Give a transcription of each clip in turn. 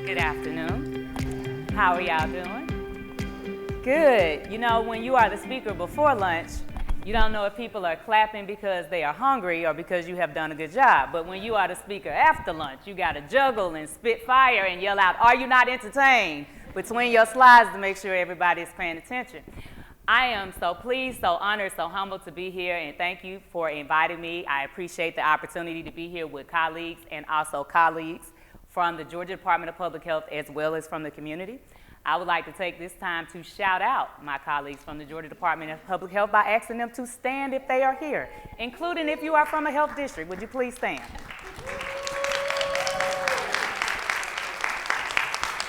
Good afternoon. How are y'all doing? Good. You know, when you are the speaker before lunch, you don't know if people are clapping because they are hungry or because you have done a good job. But when you are the speaker after lunch, you got to juggle and spit fire and yell out, "Are you not entertained?" between your slides to make sure everybody is paying attention. I am so pleased, so honored, so humbled to be here, and thank you for inviting me. I appreciate the opportunity to be here with colleagues and also colleagues from the Georgia Department of Public Health as well as from the community. I would like to take this time to shout out my colleagues from the Georgia Department of Public Health by asking them to stand if they are here, including if you are from a health district. Would you please stand?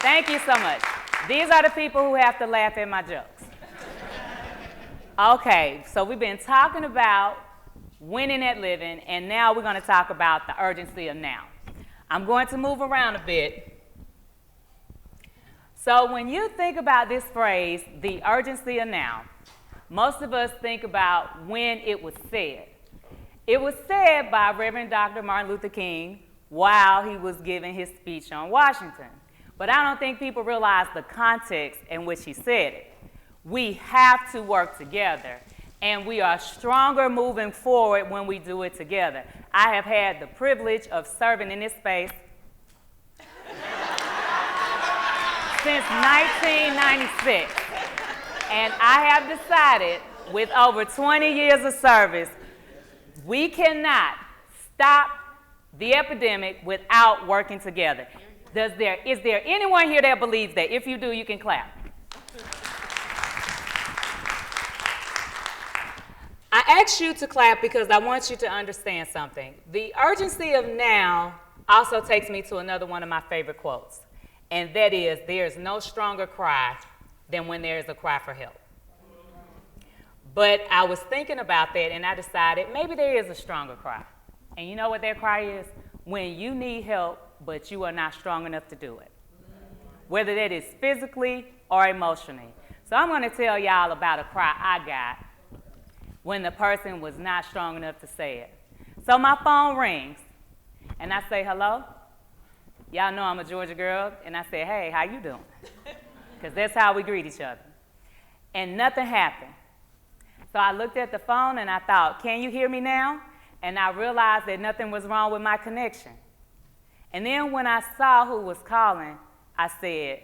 Thank you so much. These are the people who have to laugh at my jokes. Okay, so we've been talking about winning at living, and now we're going to talk about the urgency of now. I'm going to move around a bit. So when you think about this phrase, the urgency of now, most of us think about when it was said. It was said by Reverend Dr. Martin Luther King while he was giving his speech on Washington. But I don't think people realize the context in which he said it. We have to work together, and we are stronger moving forward when we do it together. I have had the privilege of serving in this space since 1996, and I have decided, with over 20 years of service, we cannot stop the epidemic without working together. Is there anyone here that believes that? If you do, you can clap. I asked you to clap because I want you to understand something. The urgency of now also takes me to another one of my favorite quotes, and that is, there is no stronger cry than when there is a cry for help. But I was thinking about that, and I decided maybe there is a stronger cry. And you know what that cry is? When you need help, but you are not strong enough to do it, whether that is physically or emotionally. So I'm going to tell y'all about a cry I got when the person was not strong enough to say it. So my phone rings, and I say, "Hello?" Y'all know I'm a Georgia girl, and I say, "Hey, how you doing?" Because that's how we greet each other. And nothing happened. So I looked at the phone, and I thought, "Can you hear me now?" And I realized that nothing was wrong with my connection. And then when I saw who was calling, I said,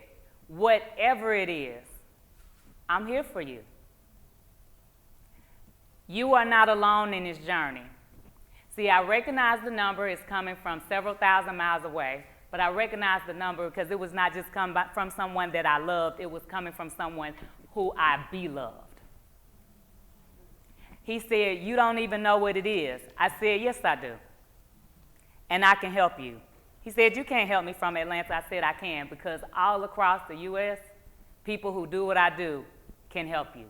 "Whatever it is, I'm here for you. You are not alone in this journey." See, I recognize the number is coming from several thousand miles away, but I recognize the number because it was not just coming from someone that I loved, it was coming from someone who I beloved. He said, "You don't even know what it is." I said, "Yes, I do. And I can help you." He said, "You can't help me from Atlanta." I said, "I can, because all across the U.S., people who do what I do can help you."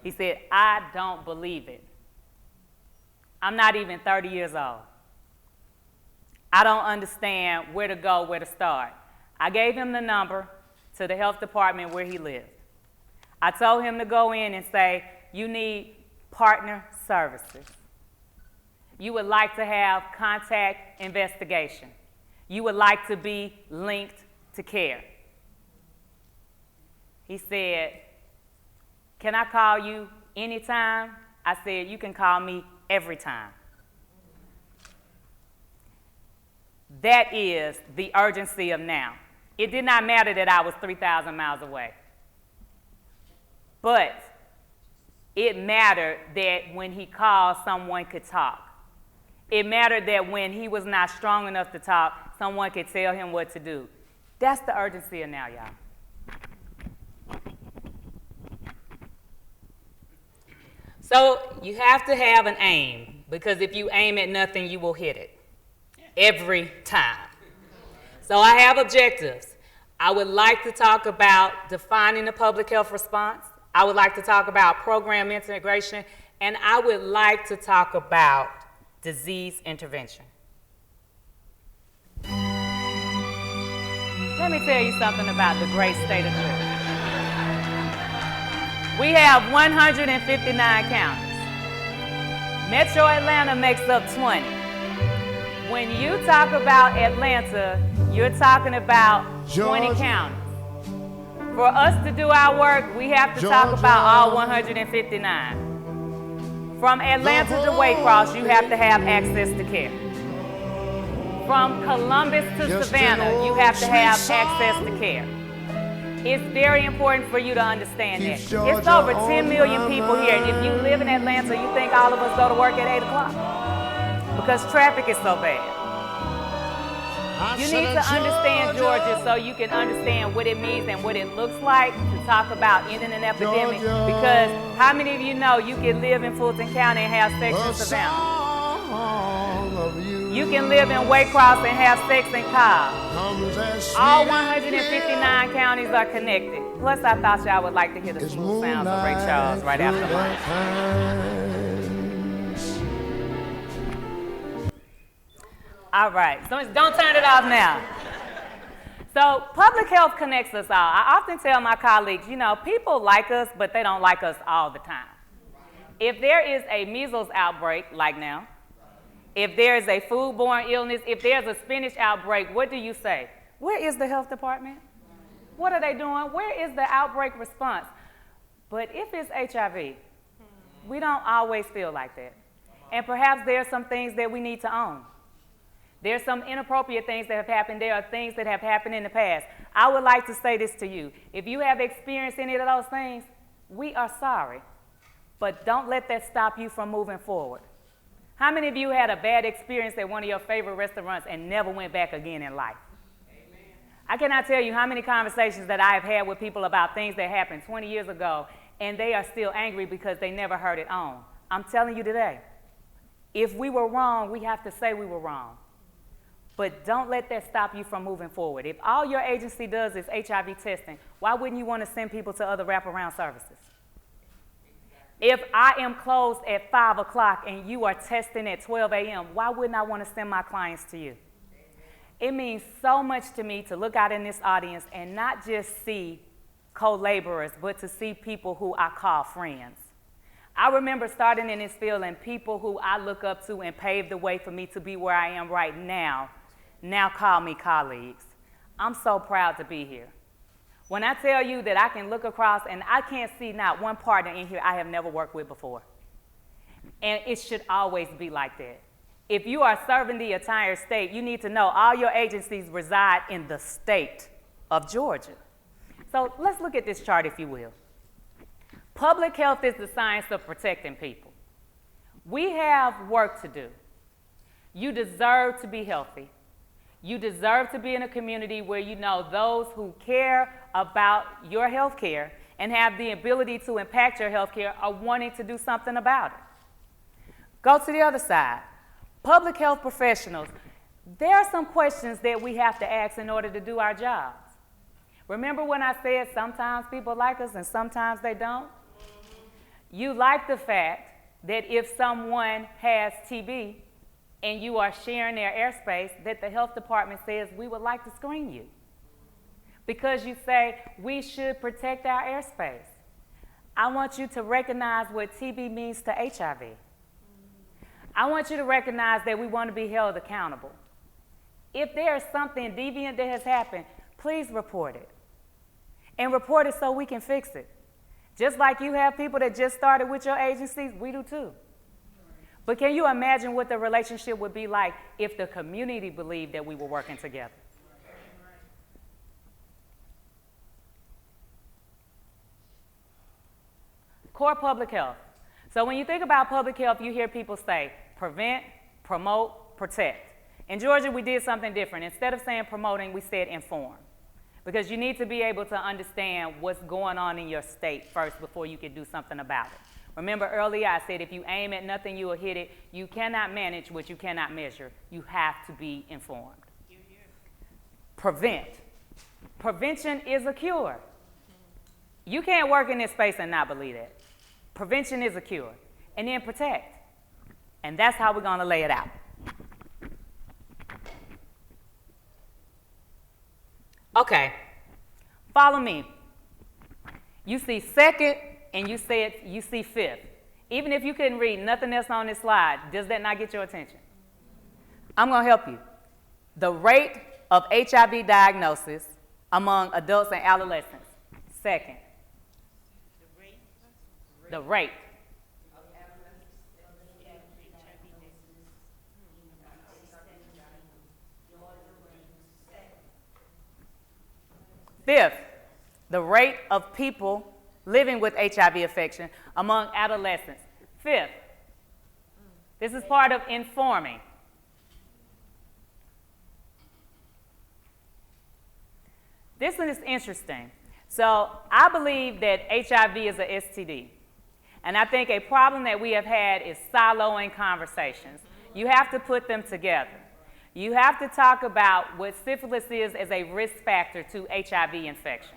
He said, "I don't believe it. I'm not even 30 years old. I don't understand where to go, where to start." I gave him the number to the health department where he lived. I told him to go in and say, "You need partner services. You would like to have contact investigation. You would like to be linked to care." He said, "Can I call you anytime?" I said, "You can call me every time." That is the urgency of now. It did not matter that I was 3,000 miles away. But it mattered that when he called, someone could talk. It mattered that when he was not strong enough to talk, someone could tell him what to do. That's the urgency of now, y'all. So you have to have an aim, because if you aim at nothing, you will hit it every time. So I have objectives. I would like to talk about defining the public health response. I would like to talk about program integration, and I would like to talk about disease intervention. Let me tell you something about the great state of Georgia. We have 159 counties. Metro Atlanta makes up 20. When you talk about Atlanta, you're talking about 20 counties. For us to do our work, we have to talk about all 159. From Atlanta to Waycross, you have to have access to care. From Columbus to Savannah, you have to have access to care. It's very important for you to understand that. It's over 10 million people here, and if you live in Atlanta, you think all of us go to work at 8 o'clock? Because traffic is so bad. You need to understand Georgia so you can understand what it means and what it looks like to talk about ending an epidemic. Because how many of you know you can live in Fulton County and have sex in Savannah? You can live in Waycross and have sex in Cobb. All 159 counties are connected. Plus, I thought y'all would like to hear the smooth sounds of Ray Charles right after lunch. All right, so don't turn it off now. So public health connects us all. I often tell my colleagues, you know, people like us, but they don't like us all the time. If there is a measles outbreak, like now, if there is a foodborne illness, if there's a spinach outbreak, what do you say? Where is the health department? What are they doing? Where is the outbreak response? But if it's HIV, we don't always feel like that. And perhaps there are some things that we need to own. There's some inappropriate things that have happened. There are things that have happened in the past. I would like to say this to you. If you have experienced any of those things, we are sorry. But don't let that stop you from moving forward. How many of you had a bad experience at one of your favorite restaurants and never went back again in life? Amen. I cannot tell you how many conversations that I have had with people about things that happened 20 years ago, and they are still angry because they never heard it on. I'm telling you today, if we were wrong, we have to say we were wrong. But don't let that stop you from moving forward. If all your agency does is HIV testing, why wouldn't you want to send people to other wraparound services? If I am closed at 5 o'clock and you are testing at 12 a.m., why wouldn't I want to send my clients to you? It means so much to me to look out in this audience and not just see co-laborers, but to see people who I call friends. I remember starting in this field and people who I look up to and paved the way for me to be where I am right now call me colleagues. I'm so proud to be here. When I tell you that I can look across and I can't see not one partner in here I have never worked with before. And it should always be like that. If you are serving the entire state, you need to know all your agencies reside in the state of Georgia. So let's look at this chart, if you will. Public health is the science of protecting people. We have work to do. You deserve to be healthy. You deserve to be in a community where you know those who care about your health care and have the ability to impact your health care are wanting to do something about it. Go to the other side. Public health professionals, there are some questions that we have to ask in order to do our jobs. Remember when I said sometimes people like us and sometimes they don't? You like the fact that if someone has TB and you are sharing their airspace, that the health department says, we would like to screen you. Because you say, we should protect our airspace. I want you to recognize what TB means to HIV. I want you to recognize that we want to be held accountable. If there is something deviant that has happened, please report it. And report it so we can fix it. Just like you have people that just started with your agencies, we do too. But can you imagine what the relationship would be like if the community believed that we were working together? Core public health. So when you think about public health, you hear people say prevent, promote, protect. In Georgia, we did something different. Instead of saying promoting, we said inform. Because you need to be able to understand what's going on in your state first before you can do something about it. Remember earlier I said if you aim at nothing, you will hit it. You cannot manage what you cannot measure. You have to be informed. Prevent. Prevention is a cure. You can't work in this space and not believe that. Prevention is a cure. And then protect. And that's how we're going to lay it out. Okay, follow me. You see second and you see fifth. Even if you couldn't read nothing else on this slide, does that not get your attention? I'm going to help you. The rate of HIV diagnosis among adults and adolescents. Second, the rate. Fifth, the rate of people living with HIV infection among adolescents. Fifth, this is part of informing. This one is interesting. So I believe that HIV is a STD. And I think a problem that we have had is siloing conversations. You have to put them together. You have to talk about what syphilis is as a risk factor to HIV infection.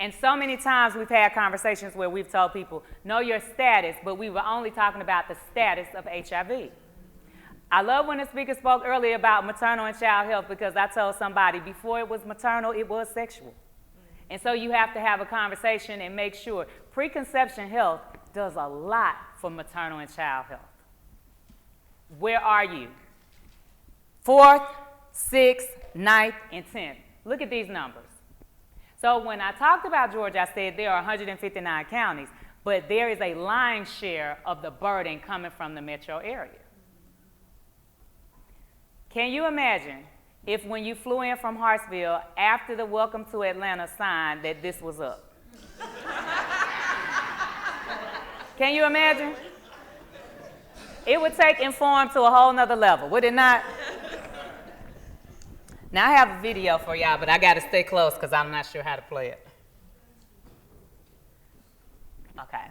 And so many times we've had conversations where we've told people, know your status, but we were only talking about the status of HIV. I love when the speaker spoke earlier about maternal and child health, because I told somebody before it was maternal, it was sexual. And so you have to have a conversation and make sure. Preconception health does a lot for maternal and child health. Where are you? 4th, 6th, 9th, and 10th. Look at these numbers. So when I talked about Georgia, I said there are 159 counties, but there is a lion's share of the burden coming from the metro area. Can you imagine if when you flew in from Hartsville, after the Welcome to Atlanta sign, that this was up? Can you imagine? It would take Inform to a whole nother level, would it not? Now, I have a video for y'all, but I got to stay close because I'm not sure how to play it. Okay.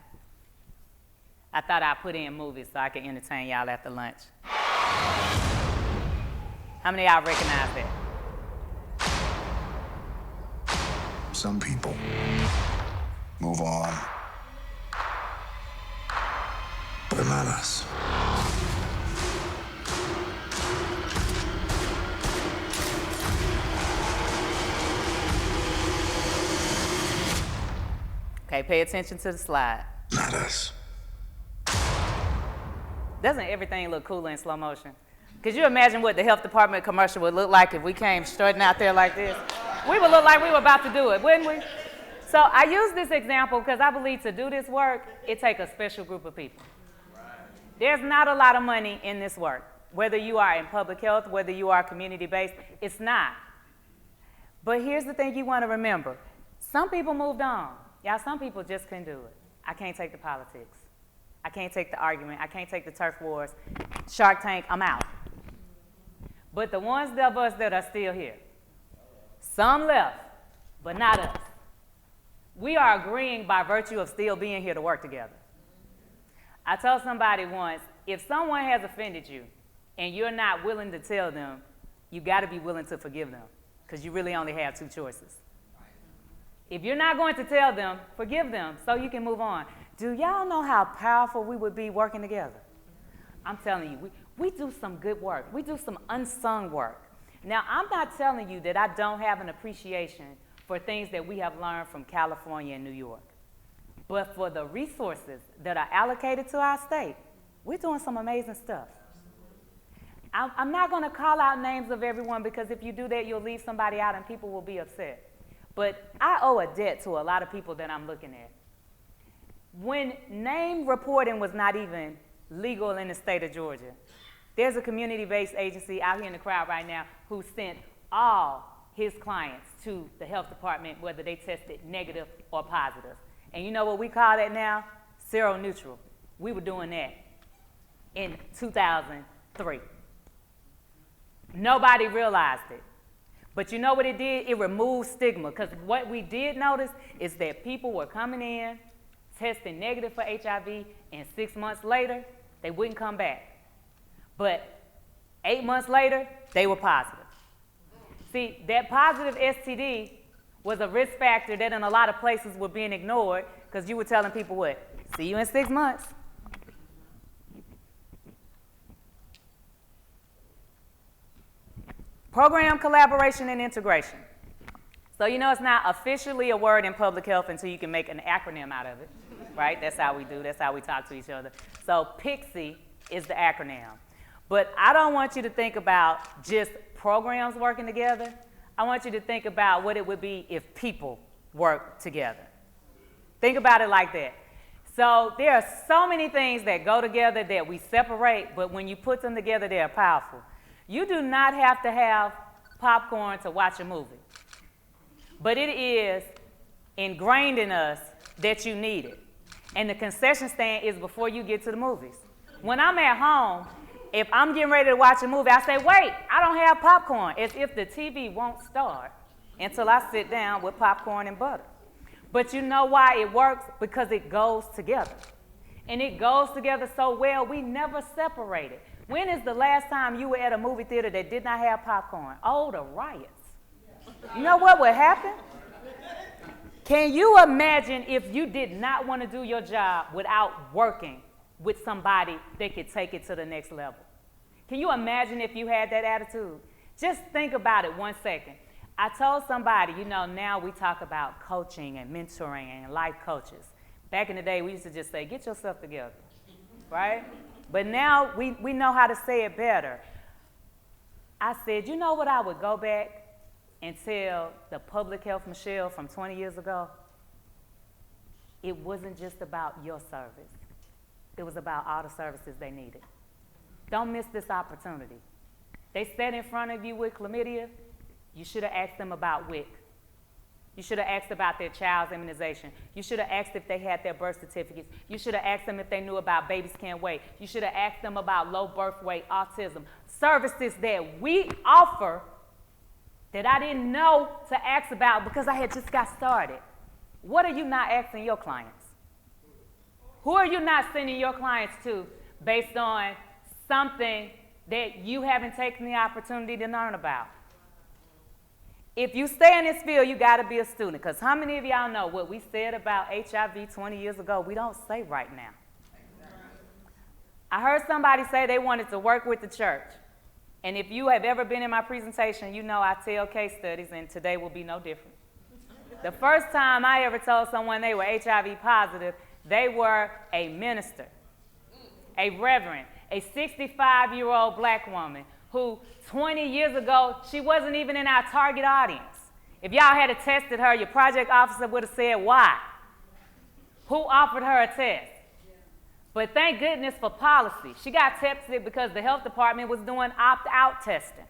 I thought I'd put in movies so I could entertain y'all after lunch. How many of y'all recognize that? Some people move on, but not us. Okay, pay attention to the slide. Not us. Doesn't everything look cooler in slow motion? Could you imagine what the health department commercial would look like if we came strutting out there like this? We would look like we were about to do it, wouldn't we? So I use this example because I believe to do this work, it takes a special group of people. There's not a lot of money in this work. Whether you are in public health, whether you are community-based, it's not. But here's the thing you want to remember. Some people moved on. Y'all, some people just couldn't do it. I can't take the politics. I can't take the argument. I can't take the turf wars. Shark Tank, I'm out. But the ones of us that are still here, some left, but not us. We are agreeing by virtue of still being here to work together. I told somebody once, if someone has offended you and you're not willing to tell them, you got to be willing to forgive them, because you really only have two choices. If you're not going to tell them, forgive them so you can move on. Do y'all know how powerful we would be working together? I'm telling you, we do some good work. We do some unsung work. Now, I'm not telling you that I don't have an appreciation for things that we have learned from California and New York. But for the resources that are allocated to our state, we're doing some amazing stuff. I'm not going to call out names of everyone, because if you do that, you'll leave somebody out and people will be upset. But I owe a debt to a lot of people that I'm looking at. When name reporting was not even legal in the state of Georgia, there's a community-based agency out here in the crowd right now who sent all his clients to the health department, whether they tested negative or positive. And you know what we call that now? Seroneutral. We were doing that in 2003. Nobody realized it. But you know what it did? It removed stigma, because what we did notice is that people were coming in, testing negative for HIV, and 6 months later, they wouldn't come back. But 8 months later, they were positive. See, that positive STD was a risk factor that in a lot of places were being ignored, because you were telling people what? See you in 6 months. Program collaboration and integration. So you know it's not officially a word in public health until you can make an acronym out of it, right? That's how we do, that's how we talk to each other. So PIXI is the acronym. But I don't want you to think about just programs working together. I want you to think about what it would be if people worked together. Think about it like that. So there are so many things that go together that we separate, but when you put them together, they are powerful. You do not have to have popcorn to watch a movie, but it is ingrained in us that you need it. And the concession stand is before you get to the movies. When I'm at home, if I'm getting ready to watch a movie, I say, wait, I don't have popcorn, as if the TV won't start until I sit down with popcorn and butter. But you know why it works? Because it goes together. And it goes together so well, we never separate it. When is the last time you were at a movie theater that did not have popcorn? Oh, the riots. You know what would happen? Can you imagine if you did not want to do your job without working with somebody that could take it to the next level? Can you imagine if you had that attitude? Just think about it 1 second. I told somebody, you know, now we talk about coaching and mentoring and life coaches. Back in the day, we used to just say, get yourself together, right? But now we know how to say it better. I said, you know what I would go back and tell the public health Michelle from 20 years ago? It wasn't just about your service. It was about all the services they needed. Don't miss this opportunity. They sat in front of you with chlamydia. You should have asked them about WIC. You should have asked about their child's immunization. You should have asked if they had their birth certificates. You should have asked them if they knew about Babies Can't Wait. You should have asked them about low birth weight, autism, services that we offer that I didn't know to ask about because I had just got started. What are you not asking your clients? Who are you not sending your clients to based on something that you haven't taken the opportunity to learn about? If you stay in this field, you got to be a student, because how many of y'all know what we said about HIV 20 years ago, we don't say right now? I heard somebody say they wanted to work with the church. And if you have ever been in my presentation, you know I tell case studies, and today will be no different. The first time I ever told someone they were HIV positive, they were a minister, a reverend, a 65-year-old black woman who 20 years ago, she wasn't even in our target audience. If y'all had tested her, your project officer would have said, why? Who offered her a test? But thank goodness for policy. She got tested because the health department was doing opt-out testing.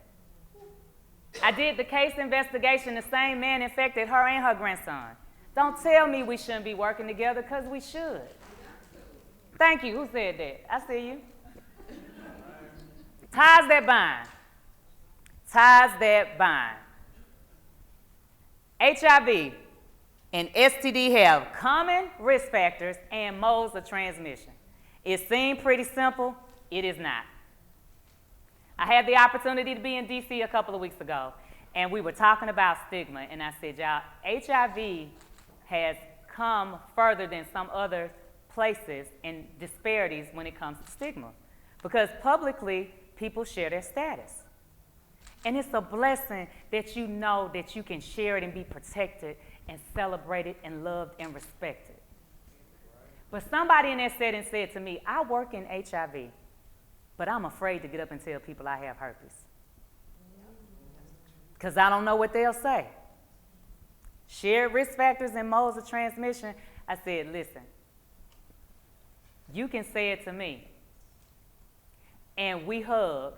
I did the case investigation. The same man infected her and her grandson. Don't tell me we shouldn't be working together, because we should. Thank you. Who said that? I see you. Ties that bind. Ties that bind. HIV and STD have common risk factors and modes of transmission. It seemed pretty simple. It is not. I had the opportunity to be in DC a couple of weeks ago, and we were talking about stigma, and I said, y'all, HIV has come further than some other places in disparities when it comes to stigma, because publicly, people share their status. And it's a blessing that you know that you can share it and be protected and celebrated and loved and respected. But somebody in that setting said to me, I work in HIV, but I'm afraid to get up and tell people I have herpes, because I don't know what they'll say. Shared risk factors and modes of transmission. I said, listen, you can say it to me. And we hugged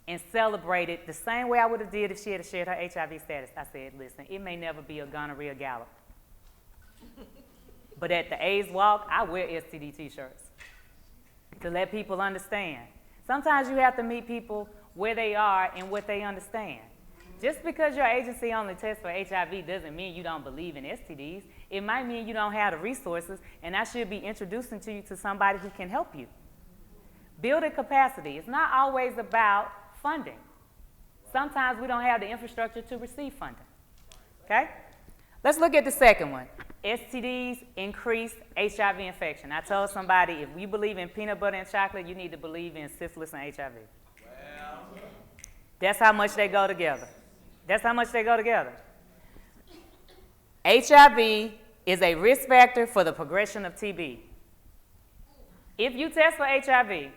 and celebrated the same way I would have did if she had shared her HIV status. I said, listen, it may never be a gonorrhea gala, but at the AIDS walk, I wear STD t-shirts to let people understand. Sometimes you have to meet people where they are and what they understand. Just because your agency only tests for HIV doesn't mean you don't believe in STDs. It might mean you don't have the resources, and I should be introducing to you to somebody who can help you. Building capacity. It's not always about funding. Sometimes we don't have the infrastructure to receive funding. Okay? Let's look at the second one. STDs increase HIV infection. I told somebody, if you believe in peanut butter and chocolate, you need to believe in syphilis and HIV. That's how much they go together. That's how much they go together. HIV is a risk factor for the progression of TB. If you test for HIV,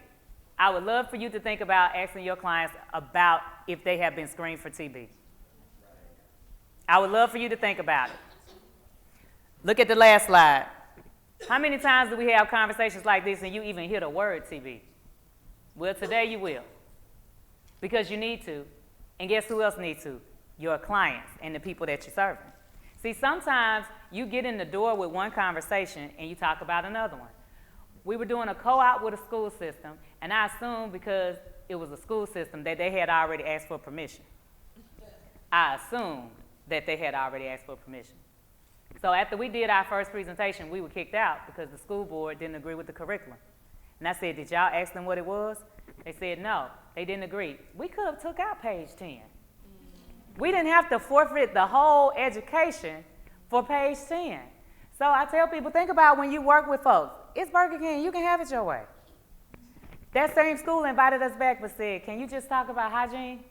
I would love for you to think about asking your clients about if they have been screened for TB. I would love for you to think about it. Look at the last slide. How many times do we have conversations like this and you even hear the word TB? Well, today you will, because you need to. And guess who else needs to? Your clients and the people that you're serving. See, sometimes you get in the door with one conversation and you talk about another one. We were doing a co-op with a school system, and I assumed because it was a school system that they had already asked for permission. I assumed that they had already asked for permission. So after we did our first presentation, we were kicked out because the school board didn't agree with the curriculum. And I said, did y'all ask them what it was? They said no, they didn't agree. We could have took out page 10. We didn't have to forfeit the whole education for page 10. So I tell people, think about when you work with folks. It's Burger King, you can have it your way. That same school invited us back but said, can you just talk about hygiene?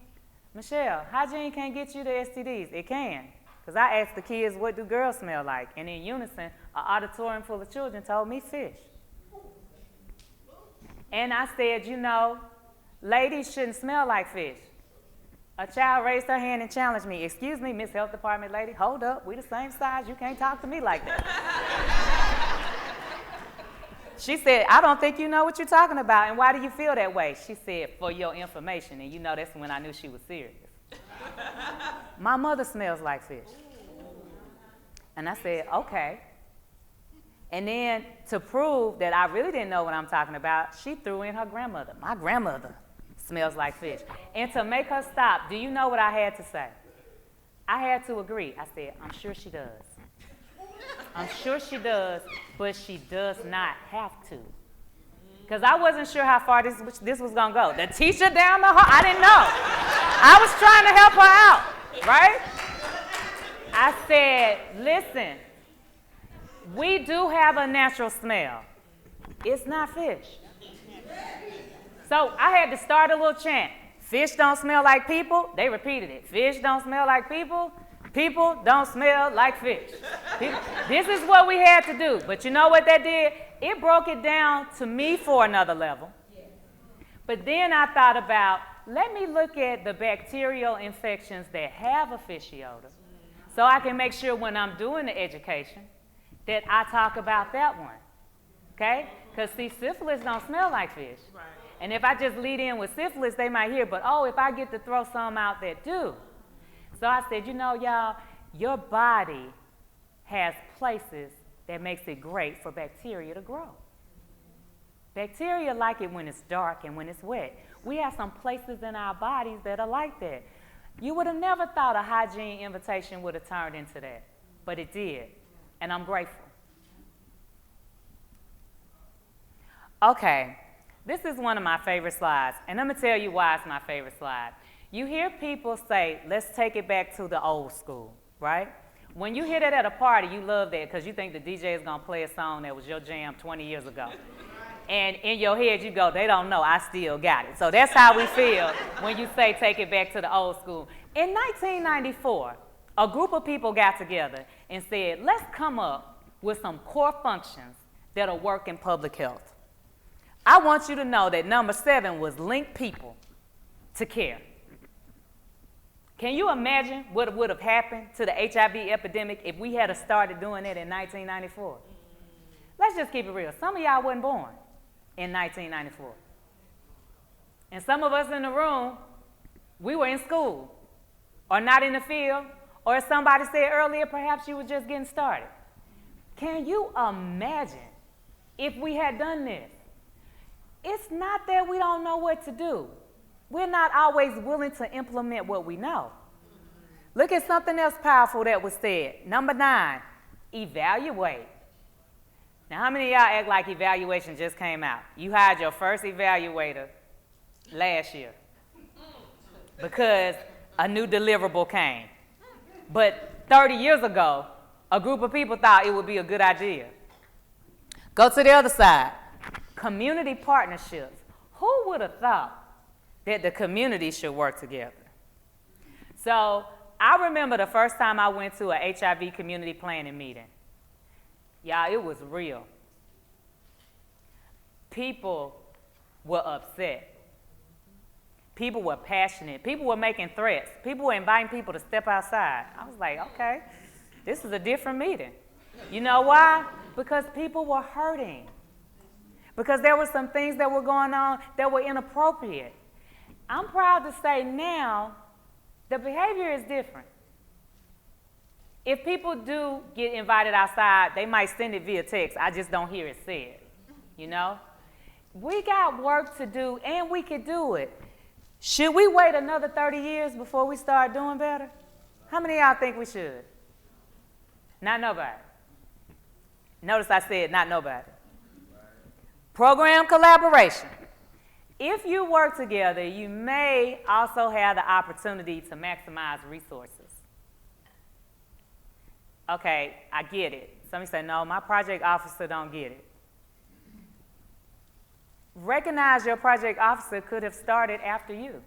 Michelle, hygiene can't get you the STDs. It can. Because I asked the kids, what do girls smell like? And in unison, an auditorium full of children told me fish. And I said, you know, ladies shouldn't smell like fish. A child raised her hand and challenged me. Excuse me, Miss Health Department lady, hold up, we the same size, you can't talk to me like that. She said, I don't think you know what you're talking about, and why do you feel that way? She said, for your information, and you know that's when I knew she was serious. My mother smells like fish. And I said, okay. And then to prove that I really didn't know what I'm talking about, she threw in her grandmother. My grandmother smells like fish. And to make her stop, do you know what I had to say? I had to agree. I said, I'm sure she does. I'm sure she does, but she does not have to. Because I wasn't sure how far this was going to go. The teacher down the hall, I didn't know. I was trying to help her out, right? I said, listen, we do have a natural smell. It's not fish. So I had to start a little chant. Fish don't smell like people. They repeated it. Fish don't smell like people. People don't smell like fish. This is what we had to do. But you know what that did? It broke it down to me for another level. But then I thought about, let me look at the bacterial infections that have a fishy odor so I can make sure when I'm doing the education that I talk about that one. Okay? Because see, syphilis don't smell like fish. Right. And if I just lead in with syphilis, they might hear, but oh, if I get to throw some out that do. So I said, you know, y'all, your body has places that makes it great for bacteria to grow. Bacteria like it when it's dark and when it's wet. We have some places in our bodies that are like that. You would have never thought a hygiene invitation would have turned into that, but it did, and I'm grateful. Okay, this is one of my favorite slides, and I'm going to tell you why it's my favorite slide. You hear people say, let's take it back to the old school, right? When you hear that at a party, you love that because you think the DJ is going to play a song that was your jam 20 years ago. And in your head, you go, they don't know, I still got it. So that's how we feel when you say take it back to the old school. In 1994, a group of people got together and said, let's come up with some core functions that'll work in public health. I want you to know that number 7 was link people to care. Can you imagine what would have happened to the HIV epidemic if we had started doing it in 1994? Let's just keep it real. Some of y'all wasn't born in 1994. And some of us in the room, we were in school or not in the field, or as somebody said earlier, perhaps you were just getting started. Can you imagine if we had done this? It's not that we don't know what to do. We're not always willing to implement what we know. Look at something else powerful that was said. Number 9, evaluate. Now, how many of y'all act like evaluation just came out? You hired your first evaluator last year because a new deliverable came. But 30 years ago, a group of people thought it would be a good idea. Go to the other side. Community partnerships. Who would have thought that the community should work together? So I remember the first time I went to a HIV community planning meeting. Y'all, it was real. People were upset. People were passionate. People were making threats. People were inviting people to step outside. I was like, okay, this is a different meeting. You know why? Because people were hurting. Because there were some things that were going on that were inappropriate. I'm proud to say now, the behavior is different. If people do get invited outside, they might send it via text. I just don't hear it said, you know? We got work to do, and we could do it. Should we wait another 30 years before we start doing better? How many of y'all think we should? Not nobody. Notice I said not nobody. Program collaboration. If you work together, you may also have the opportunity to maximize resources. Okay, I get it. Somebody say, no, my project officer don't get it. Recognize your project officer could have started after you.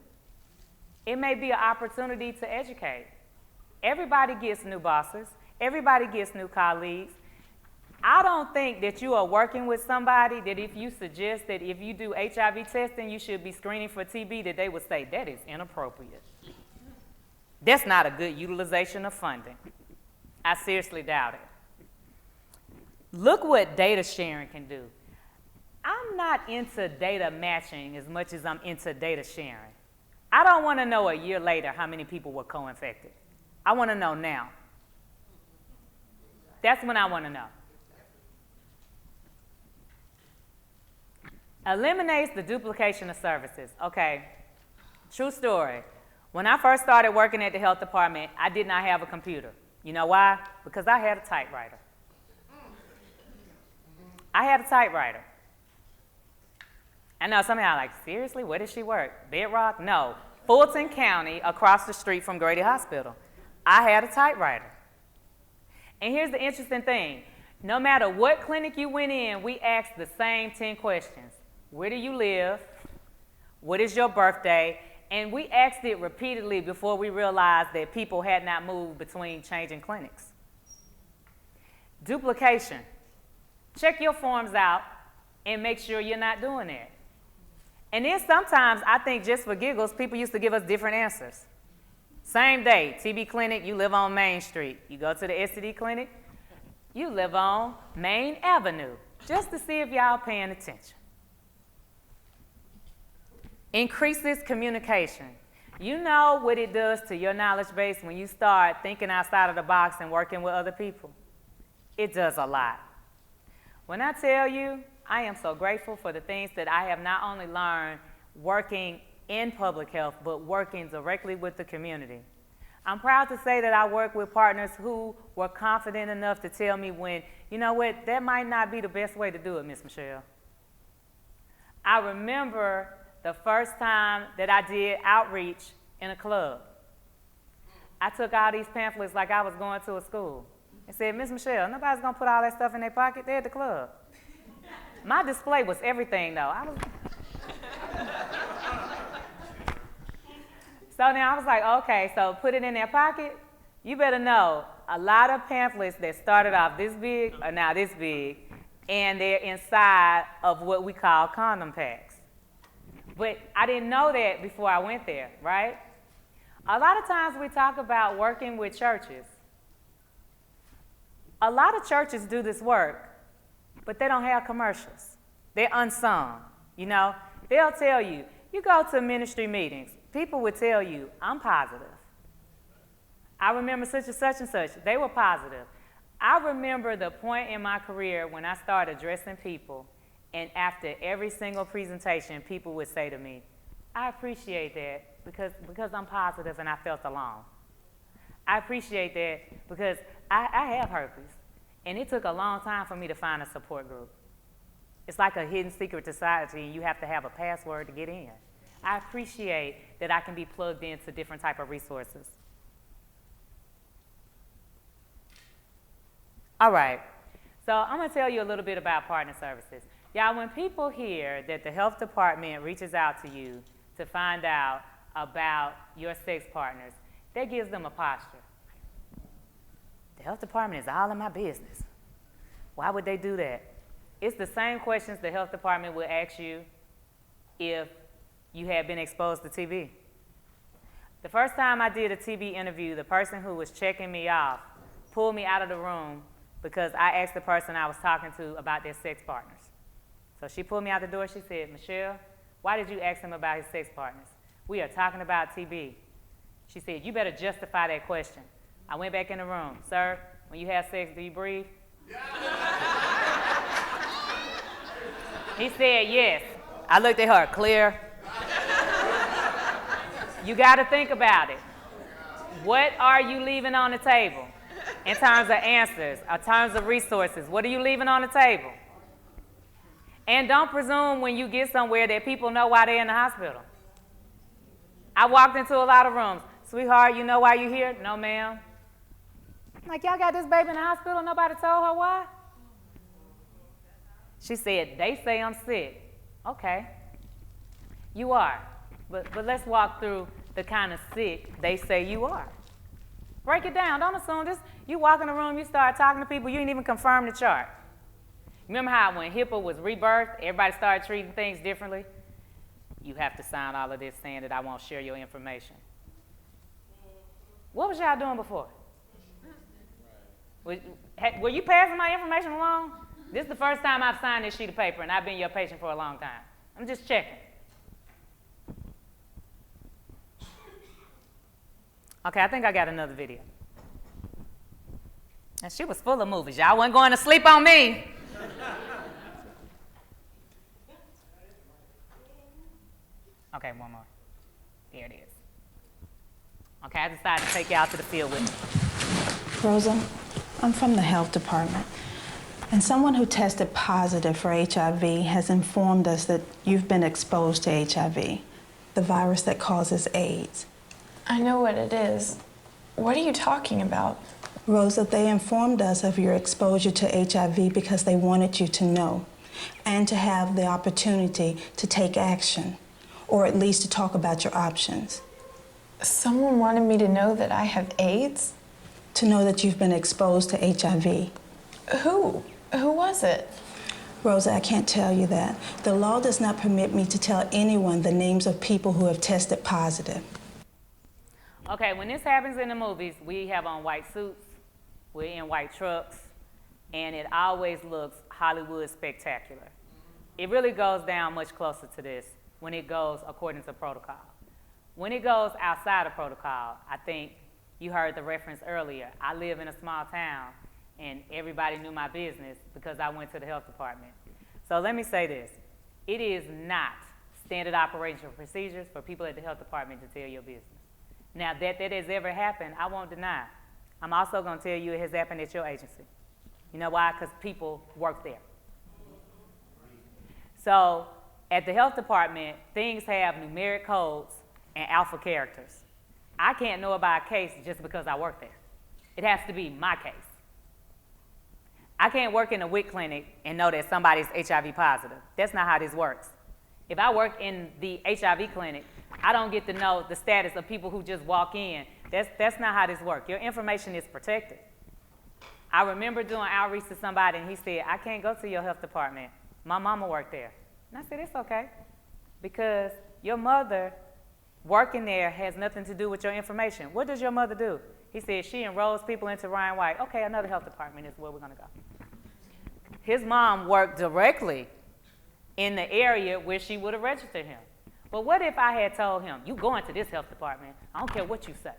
It may be an opportunity to educate. Everybody gets new bosses. Everybody gets new colleagues. I don't think that you are working with somebody that if you suggest that if you do HIV testing, you should be screening for TB, that they would say, that is inappropriate. That's not a good utilization of funding. I seriously doubt it. Look what data sharing can do. I'm not into data matching as much as I'm into data sharing. I don't want to know a year later how many people were co-infected. I want to know now. That's when I want to know. Eliminates the duplication of services. Okay, true story. When I first started working at the health department, I did not have a computer. You know why? Because I had a typewriter. I had a typewriter. I know some of y'all are like, seriously, where did she work? Bedrock? No, Fulton County, across the street from Grady Hospital. I had a typewriter. And here's the interesting thing. No matter what clinic you went in, we asked the same 10 questions. Where do you live? What is your birthday? And we asked it repeatedly before we realized that people had not moved between changing clinics. Duplication. Check your forms out and make sure you're not doing that. And then sometimes, I think just for giggles, people used to give us different answers. Same day, TB clinic, you live on Main Street. You go to the STD clinic, you live on Main Avenue, just to see if y'all paying attention. Increases communication. You know what it does to your knowledge base when you start thinking outside of the box and working with other people? It does a lot. When I tell you, I am so grateful for the things that I have not only learned working in public health, but working directly with the community. I'm proud to say that I work with partners who were confident enough to tell me when, you know what, that might not be the best way to do it, Miss Michelle. I remember the first time that I did outreach in a club. I took all these pamphlets like I was going to a school and said, Miss Michelle, nobody's gonna put all that stuff in their pocket, they're at the club. My display was everything though. So then I was like, okay, so put it in their pocket. You better know, a lot of pamphlets that started off this big are now this big, and they're inside of what we call condom packs. But I didn't know that before I went there, right? A lot of times we talk about working with churches. A lot of churches do this work, but they don't have commercials. They're unsung, you know? They'll tell you, you go to ministry meetings, people would tell you, I'm positive. I remember such and such and such. They were positive. I remember the point in my career when I started addressing people, and after every single presentation, people would say to me, I appreciate that because I'm positive and I felt alone. I appreciate that because I have herpes, and it took a long time for me to find a support group. It's like a hidden secret society, and you have to have a password to get in. I appreciate that I can be plugged into different type of resources. All right, so I'm gonna tell you a little bit about partner services. Y'all, when people hear that the health department reaches out to you to find out about your sex partners, that gives them a posture. The health department is all in my business. Why would they do that? It's the same questions the health department would ask you if you had been exposed to TB. The first time I did a TB interview, the person who was checking me off pulled me out of the room because I asked the person I was talking to about their sex partners. So she pulled me out the door. She said, Michelle, why did you ask him about his sex partners? We are talking about TB. She said, you better justify that question. I went back in the room. Sir, when you have sex, do you breathe? He said, yes. I looked at her, clear. You got to think about it. What are you leaving on the table in terms of answers, in terms of resources? What are you leaving on the table? And don't presume when you get somewhere that people know why they're in the hospital. I walked into a lot of rooms. Sweetheart, you know why you're here? No, ma'am. I'm like, y'all got this baby in the hospital, nobody told her why? She said, they say I'm sick. Okay, you are. But let's walk through the kind of sick they say you are. Break it down. Don't assume this. You walk in the room, you start talking to people, you didn't even confirm the chart. Remember how when HIPAA was rebirthed, everybody started treating things differently? You have to sign all of this saying that I won't share your information. What was y'all doing before? Were you passing my information along? This is the first time I've signed this sheet of paper, and I've been your patient for a long time. I'm just checking. Okay, I think I got another video. And she was full of movies. Y'all wasn't going to sleep on me. Okay, one more. There it is. Okay, I decided to take y'all to the field with me. Rosa, I'm from the health department, and someone who tested positive for HIV has informed us that you've been exposed to HIV, the virus that causes AIDS. I know what it is. What are you talking about? Rosa, they informed us of your exposure to HIV because they wanted you to know and to have the opportunity to take action, or at least to talk about your options. Someone wanted me to know that I have AIDS? To know that you've been exposed to HIV. Who? Who was it? Rosa, I can't tell you that. The law does not permit me to tell anyone the names of people who have tested positive. Okay, when this happens in the movies, we have on white suits, we're in white trucks, and it always looks Hollywood spectacular. It really goes down much closer to this when it goes according to protocol. When it goes outside of protocol, I think you heard the reference earlier. I live in a small town, and everybody knew my business because I went to the health department. So let me say this. It is not standard operational procedures for people at the health department to tell your business. Now, that has ever happened, I won't deny. I'm also going to tell you it has happened at your agency. You know why? Because people work there. So at the health department, things have numeric codes and alpha characters. I can't know about a case just because I work there. It has to be my case. I can't work in a WIC clinic and know that somebody's HIV positive. That's not how this works. If I work in the HIV clinic, I don't get to know the status of people who just walk in. That's not how this works. Your information is protected. I remember doing outreach to somebody, and he said, I can't go to your health department. My mama worked there. And I said, it's okay, because your mother working there has nothing to do with your information. What does your mother do? He said, she enrolls people into Ryan White. Okay, another health department is where we're going to go. His mom worked directly in the area where she would have registered him. But what if I had told him, you going to this health department, I don't care what you say.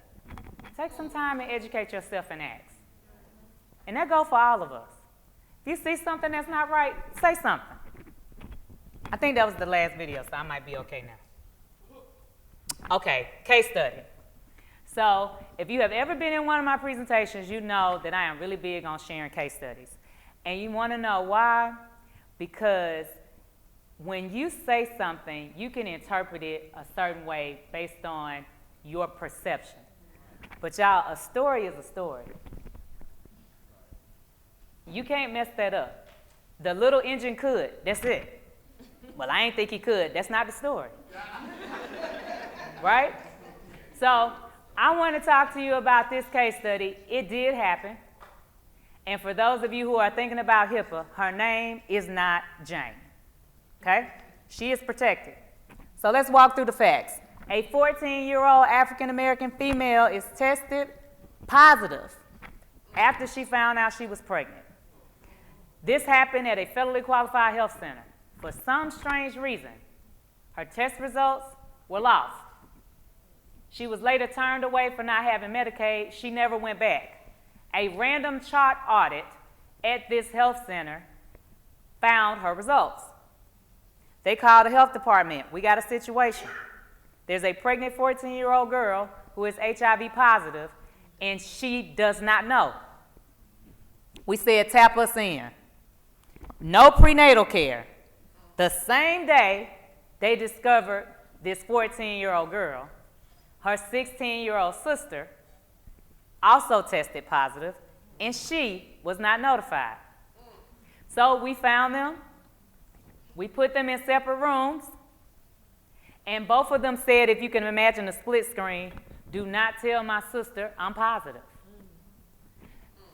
Take some time and educate yourself and ask. And that goes for all of us. If you see something that's not right, say something. I think that was the last video, so I might be okay now. Okay, case study. So if you have ever been in one of my presentations, you know that I am really big on sharing case studies. And you want to know why? Because when you say something, you can interpret it a certain way based on your perception. But y'all, a story is a story. You can't mess that up. The little engine could, that's it. Well, I ain't think he could. That's not the story. Right? So I want to talk to you about this case study. It did happen. And for those of you who are thinking about HIPAA, her name is not Jane. Okay? She is protected. So let's walk through the facts. A 14-year-old African-American female is tested positive after she found out she was pregnant. This happened at a federally qualified health center. For some strange reason, her test results were lost. She was later turned away for not having Medicaid. She never went back. A random chart audit at this health center found her results. They called the health department. We got a situation. There's a pregnant 14-year-old girl who is HIV positive, and she does not know. We said, tap us in. No prenatal care. The same day they discovered this 14-year-old girl, her 16-year-old sister also tested positive, and she was not notified. So we found them. We put them in separate rooms, and both of them said, if you can imagine a split screen, do not tell my sister I'm positive.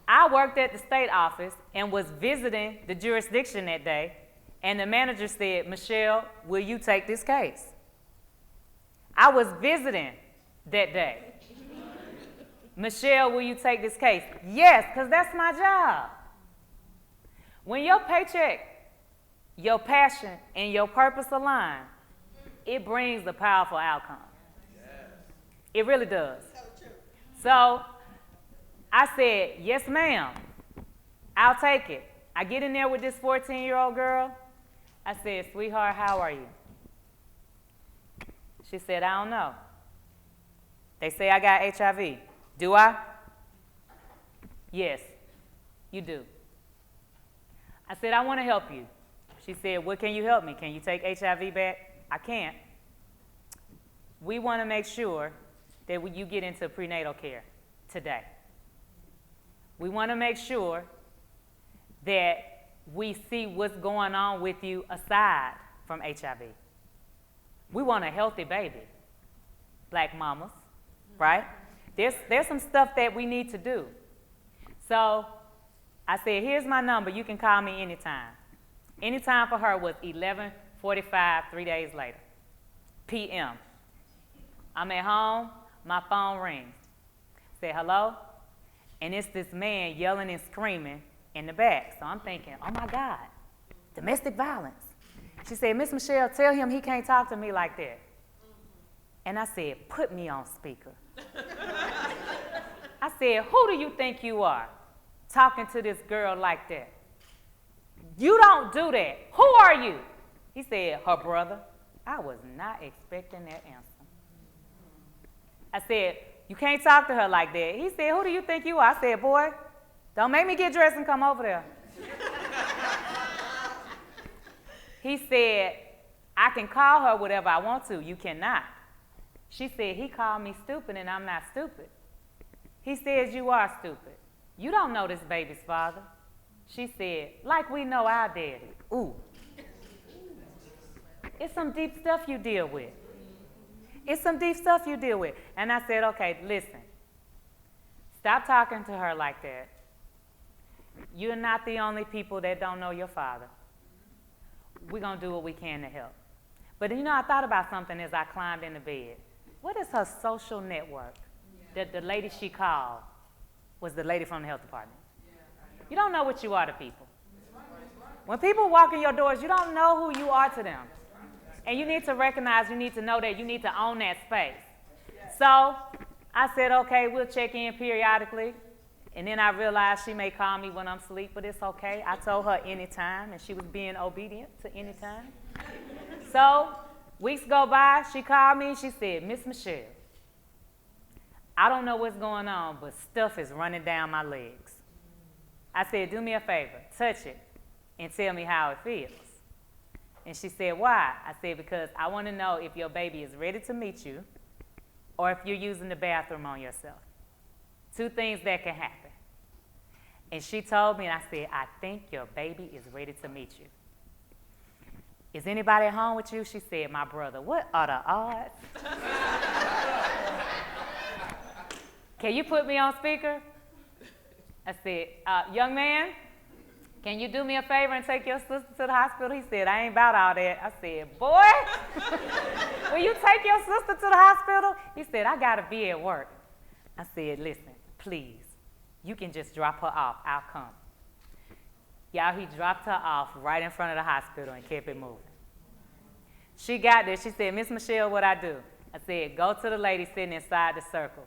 I worked at the state office and was visiting the jurisdiction that day, and the manager said, Michelle, will you take this case? I was visiting that day. Michelle, will you take this case? Yes, because that's my job. When your paycheck, your passion, and your purpose align, it brings a powerful outcome. It really does. So I said, yes, ma'am, I'll take it. I get in there with this 14-year-old girl. I said, sweetheart, how are you? She said, I don't know. They say I got HIV. Do I? Yes, you do. I said, I want to help you. She said, what can you help me? Can you take HIV back? I can't. We want to make sure that you get into prenatal care today. We want to make sure that we see what's going on with you aside from HIV. We want a healthy baby, black mamas, right? There's some stuff that we need to do. So I said, here's my number. You can call me anytime. Anytime for her was 11:45, 3 days later, p.m. I'm at home. My phone rings. Say hello, and it's this man yelling and screaming in the back. So I'm thinking, oh my God, domestic violence. She said, Miss Michelle, tell him he can't talk to me like that. And I said, put me on speaker. I said, who do you think you are, talking to this girl like that? You don't do that. Who are you? He said, her brother. I was not expecting that answer. I said, you can't talk to her like that. He said, who do you think you are? I said, boy, don't make me get dressed and come over there. He said, I can call her whatever I want to. You cannot. She said, he called me stupid and I'm not stupid. He says, you are stupid. You don't know this baby's father. She said, like we know our daddy. Ooh. It's some deep stuff you deal with. It's some deep stuff you deal with. And I said, okay, listen. Stop talking to her like that. You're not the only people that don't know your father. We're going to do what we can to help. But you know, I thought about something as I climbed in the bed. What is her social network? That the lady she called was the lady from the health department. You don't know what you are to people. When people walk in your doors, you don't know who you are to them. And you need to recognize, you need to know that you need to own that space. So I said, okay, we'll check in periodically. And then I realized she may call me when I'm asleep, but it's okay. I told her anytime, and she was being obedient to anytime. So weeks go by, she called me, she said, Miss Michelle, I don't know what's going on, but stuff is running down my legs. I said, do me a favor, touch it, and tell me how it feels. And she said, why? I said, because I want to know if your baby is ready to meet you or if you're using the bathroom on yourself. Two things that can happen. And she told me, and I said, I think your baby is ready to meet you. Is anybody at home with you? She said, my brother. What are the odds? Can you put me on speaker? I said, young man, can you do me a favor and take your sister to the hospital? He said, I ain't about all that. I said, boy, will you take your sister to the hospital? He said, I gotta be at work. I said, listen, please, you can just drop her off. I'll come. Y'all, he dropped her off right in front of the hospital and kept it moving. She got there. She said, Miss Michelle, what I do? I said, go to the lady sitting inside the circle.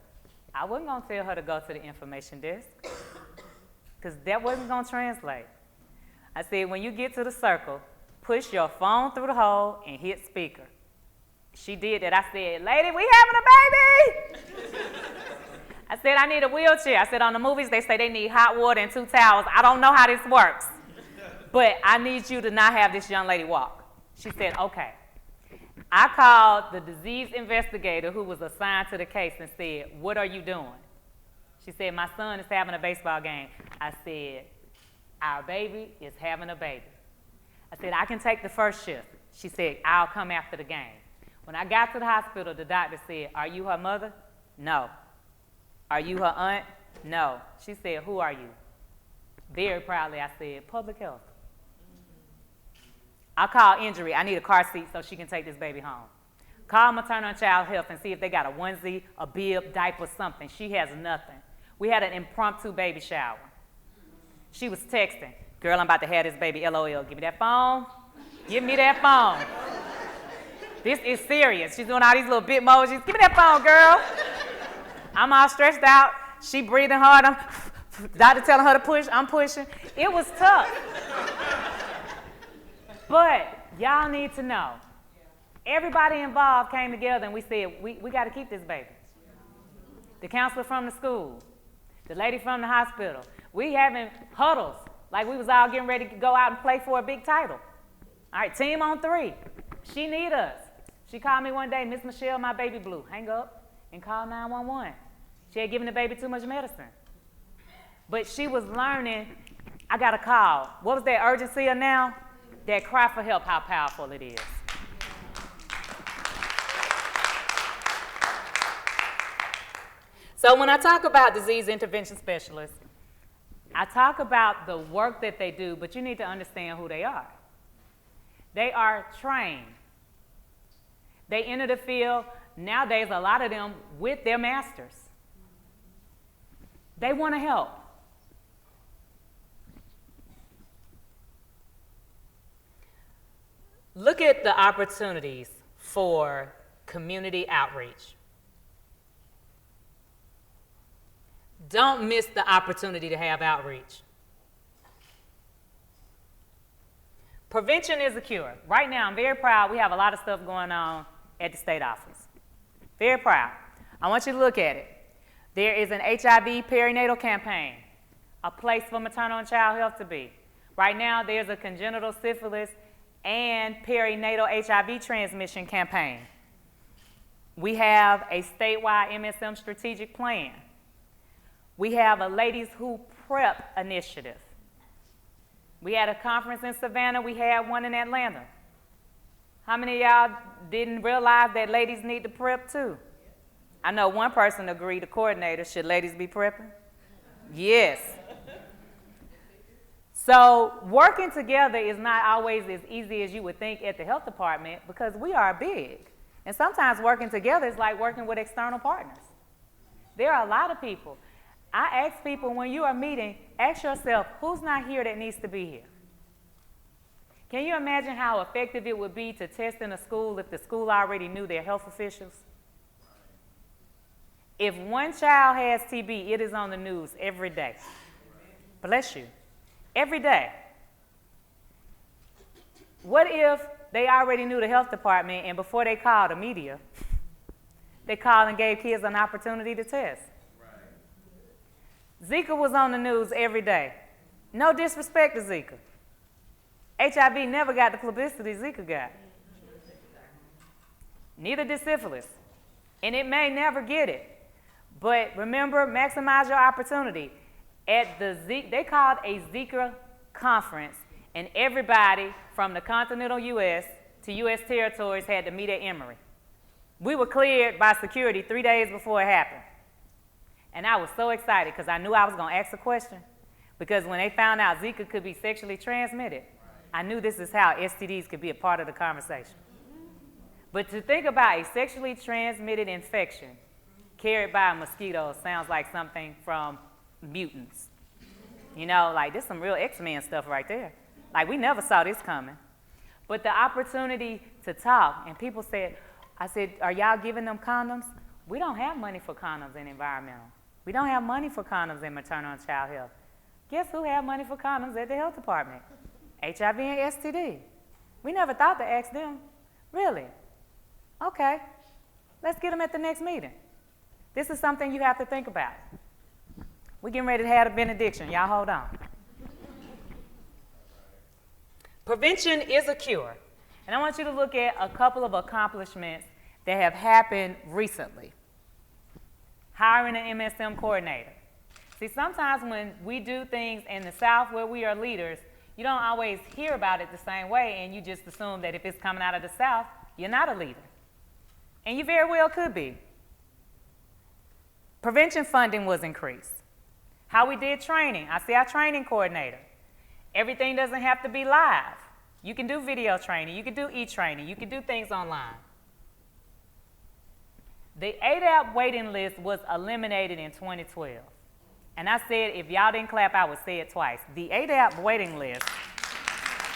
I wasn't going to tell her to go to the information desk because that wasn't going to translate. I said, when you get to the circle, push your phone through the hole and hit speaker. She did that. I said, lady, we having a baby. I said, I need a wheelchair. I said, on the movies, they say they need hot water and 2 towels. I don't know how this works, but I need you to not have this young lady walk. She said, okay. I called the disease investigator who was assigned to the case and said, what are you doing? She said, my son is having a baseball game. I said, our baby is having a baby. I said, I can take the first shift. She said, I'll come after the game. When I got to the hospital, the doctor said, are you her mother? No. Are you her aunt? No. She said, who are you? Very proudly, I said, public health. I'll call injury. I need a car seat so she can take this baby home. Call maternal and child health and see if they got a onesie, a bib, diaper, something. She has nothing. We had an impromptu baby shower. She was texting, girl, I'm about to have this baby, LOL. Give me that phone. Give me that phone. This is serious. She's doing all these little bit emojis. Give me that phone, girl. I'm all stressed out. She breathing hard. Doctor telling her to push. I'm pushing. It was tough. But y'all need to know, everybody involved came together and we said, we got to keep this baby. The counselor from the school, the lady from the hospital. We having huddles like we was all getting ready to go out and play for a big title. All right, team on 3. She need us. She called me one day, Miss Michelle, my baby blue. Hang up and call 911. She had given the baby too much medicine. But she was learning, I got a call. What was that urgency of now? That cry for help, how powerful it is. So when I talk about disease intervention specialists, I talk about the work that they do, but you need to understand who they are. They are trained. They enter the field, nowadays a lot of them with their masters. They want to help. Look at the opportunities for community outreach. Don't miss the opportunity to have outreach. Prevention is a cure. Right now, I'm very proud. We have a lot of stuff going on at the state office. Very proud. I want you to look at it. There is an HIV perinatal campaign, a place for maternal and child health to be. Right now, there's a congenital syphilis and perinatal HIV transmission campaign. We have a statewide MSM strategic plan. We have a Ladies Who Prep initiative. We had a conference in Savannah. We had one in Atlanta. How many of y'all didn't realize that ladies need to prep too? I know one person agreed, the coordinator, should ladies be prepping? Yes. So working together is not always as easy as you would think at the health department because we are big. And sometimes working together is like working with external partners. There are a lot of people. I ask people when you are meeting, ask yourself, who's not here that needs to be here? Can you imagine how effective it would be to test in a school if the school already knew their health officials? If one child has TB, it is on the news every day. Bless you. Every day. What if they already knew the health department and before they called the media, they called and gave kids an opportunity to test? Zika was on the news every day. No disrespect to Zika. HIV never got the publicity Zika got. Neither did syphilis. And it may never get it. But remember, maximize your opportunity. At the they called a Zika conference, and everybody from the continental U.S. to U.S. territories had to meet at Emory. We were cleared by security 3 days before it happened. And I was so excited because I knew I was going to ask a question. Because when they found out Zika could be sexually transmitted, I knew this is how STDs could be a part of the conversation. But to think about a sexually transmitted infection carried by a mosquito sounds like something from Mutants. You know, like this is some real X-Men stuff right there. Like we never saw this coming. But the opportunity to talk, and people said, I said, are y'all giving them condoms? We don't have money for condoms in environmental. We don't have money for condoms in maternal and child health. Guess who have money for condoms at the health department? HIV and STD. We never thought to ask them. Really? Okay, let's get them at the next meeting. This is something you have to think about. We're getting ready to have a benediction. Y'all hold on. Prevention is a cure. And I want you to look at a couple of accomplishments that have happened recently. Hiring an MSM coordinator. See, sometimes when we do things in the South where we are leaders, you don't always hear about it the same way, and you just assume that if it's coming out of the South, you're not a leader. And you very well could be. Prevention funding was increased. How we did training. I see our training coordinator. Everything doesn't have to be live. You can do video training. You can do e-training. You can do things online. The ADAP waiting list was eliminated in 2012. And I said, if y'all didn't clap, I would say it twice. The ADAP waiting list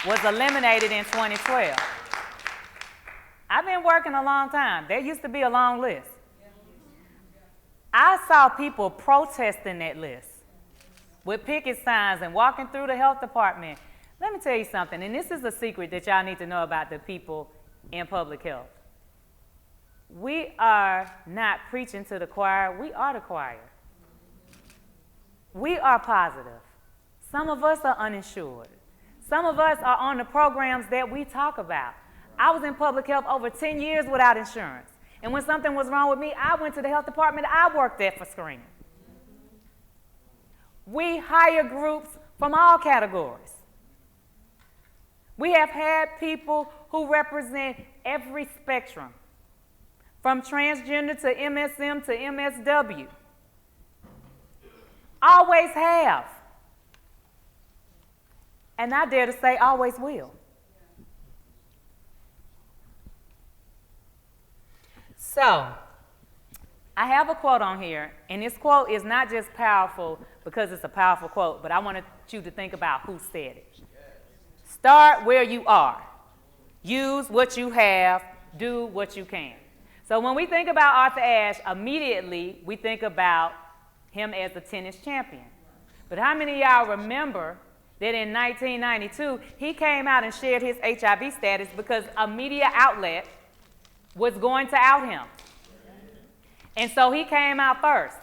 was eliminated in 2012. I've been working a long time. There used to be a long list. I saw people protesting that list with picket signs and walking through the health department. Let me tell you something, and this is a secret that y'all need to know about the people in public health. We are not preaching to the choir, we are the choir. We are positive. Some of us are uninsured. Some of us are on the programs that we talk about. I was in public health over 10 years without insurance. And when something was wrong with me, I went to the health department I worked at for screening. We hire groups from all categories. We have had people who represent every spectrum, from transgender to MSM to MSW. Always have. And I dare to say always will. So, I have a quote on here, and this quote is not just powerful because it's a powerful quote, but I wanted you to think about who said it. Start where you are. Use what you have. Do what you can. So when we think about Arthur Ashe, immediately we think about him as a tennis champion. But how many of y'all remember that in 1992, he came out and shared his HIV status because a media outlet was going to out him. And so he came out first.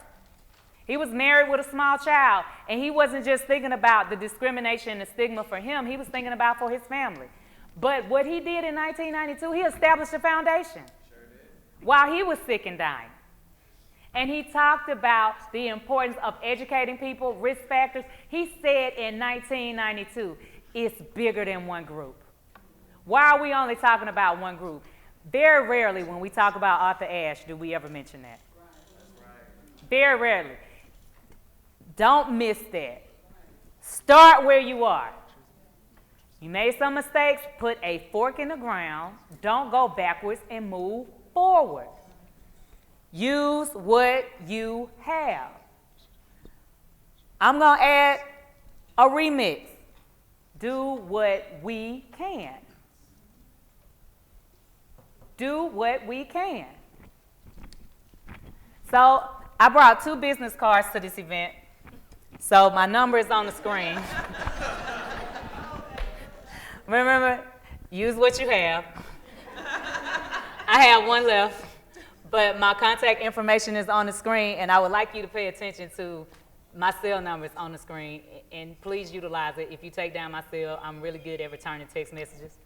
He was married with a small child, and he wasn't just thinking about the discrimination and the stigma for him, he was thinking about for his family. But what he did in 1992, he established a foundation while he was sick and dying. And he talked about the importance of educating people, risk factors. He said in 1992, it's bigger than one group. Why are we only talking about one group? Very rarely when we talk about Arthur Ashe do we ever mention that. Very rarely. Don't miss that. Start where you are. You made some mistakes, put a fork in the ground. Don't go backwards and move forward. Use what you have. I'm going to add a remix. Do what we can. Do what we can. So I brought 2 business cards to this event. So my number is on the screen. Remember, use what you have. I have one left, but my contact information is on the screen, and I would like you to pay attention to my cell numbers on the screen, and please utilize it. If you take down my cell, I'm really good at returning text messages.